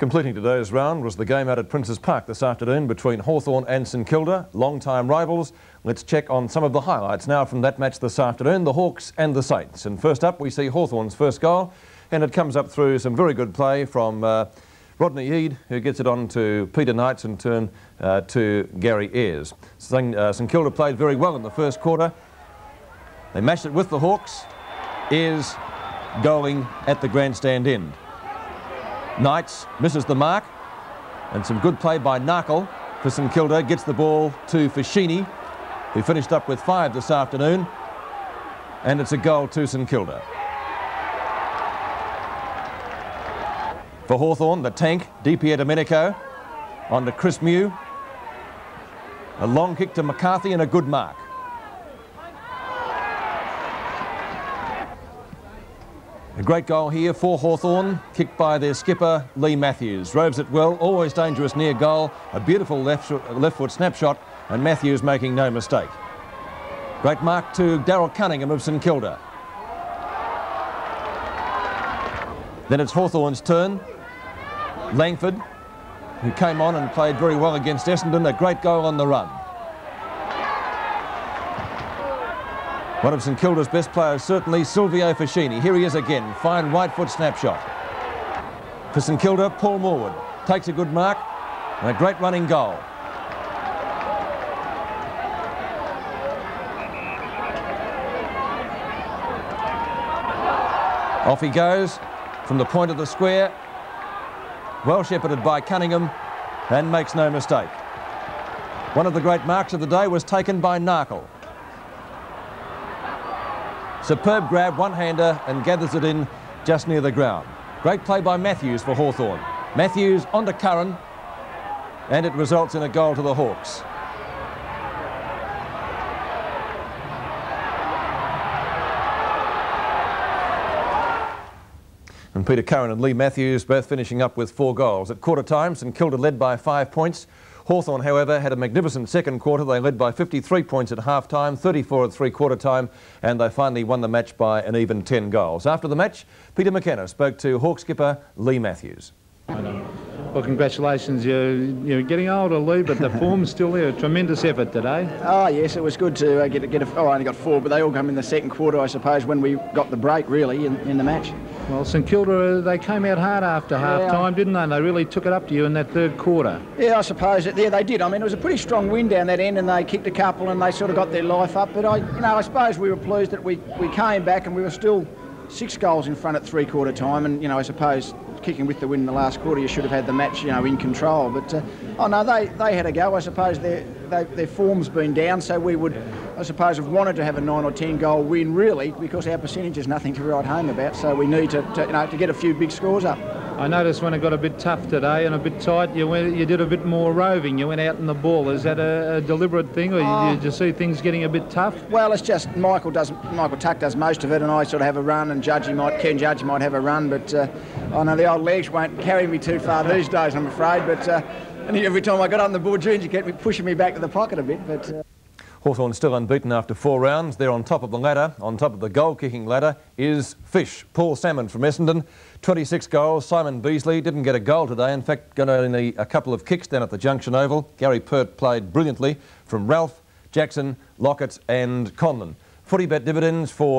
Completing today's round was the game out at Princes Park this afternoon between Hawthorn and St Kilda, long-time rivals. Let's check on some of the highlights now from that match this afternoon, the Hawks and the Saints. And first up, we see Hawthorn's first goal, and it comes up through some very good play from Rodney Eade, who gets it on to Peter Knights and turn to Gary Ayres. St Kilda played very well in the first quarter. They matched it with the Hawks. Ayres goaling at the grandstand end. Knights misses the mark, and some good play by Narkle for St Kilda. Gets the ball to Fashini, who finished up with 5 this afternoon, and it's a goal to St Kilda. For Hawthorn, the tank, DP Domenico, on to Chris Mew. A long kick to McCarthy and a good mark. A great goal here for Hawthorn, kicked by their skipper, Lee Matthews. Roves it well, always dangerous near goal. A beautiful left foot snapshot, and Matthews making no mistake. Great mark to Daryl Cunningham of St Kilda. Then it's Hawthorn's turn. Langford, who came on and played very well against Essendon, a great goal on the run. One of St Kilda's best players, certainly, Silvio Fashini. Here he is again, fine right foot snapshot. For St Kilda, Paul Morwood takes a good mark and a great running goal. Off he goes from the point of the square, well shepherded by Cunningham, and makes no mistake. One of the great marks of the day was taken by Narkle. Superb grab, one-hander, and gathers it in just near the ground. Great play by Matthews for Hawthorn. Matthews onto Curran, and it results in a goal to the Hawks. And Peter Curran and Lee Matthews both finishing up with 4 goals. At quarter time, St Kilda led by 5 points. Hawthorn, however, had a magnificent second quarter. They led by 53 points at half-time, 34 at three-quarter time, and they finally won the match by an even 10 goals. After the match, Peter McKenna spoke to Hawk skipper Lee Matthews. Well, congratulations. You're getting older, Lee, but the form's still there. A tremendous effort today. Oh, yes, it was good to get a... Oh, I only got 4, but they all come in the second quarter, I suppose, when we got the break, really, in the match. Well, St Kilda, they came out hard after half-time, didn't they? And they really took it up to you in that third quarter. Yeah, I suppose. Yeah, they did. I mean, it was a pretty strong wind down that end, and they kicked a couple, and they sort of got their life up. But, I suppose we were pleased that we came back, and we were still 6 goals in front at three-quarter time. And, I suppose kicking with the win in the last quarter, you should have had the match, in control. But, oh, no, they had a go. I suppose their form's been down, so we would, I suppose, have wanted to have a 9 or 10 goal win, really, because our percentage is nothing to write home about. So we need to get a few big scores up. I noticed when it got a bit tough today and a bit tight, you did a bit more roving. You went out in the ball. Is that a deliberate thing, or did you see things getting a bit tough? Well, it's just Michael Tuck does most of it, and I sort of have a run, and Ken Judge might have a run, but I know the old legs won't carry me too far these days, I'm afraid. But and every time I got on the board, June, you kept me pushing me back to the pocket a bit. But Hawthorn still unbeaten after 4 rounds. They're on top of the ladder. On top of the goal-kicking ladder is Fish, Paul Salmon from Essendon. 26 goals. Simon Beasley didn't get a goal today. In fact, got only a couple of kicks down at the Junction Oval. Gary Pert played brilliantly from Ralph, Jackson, Lockett and Conlon. Footy bet dividends for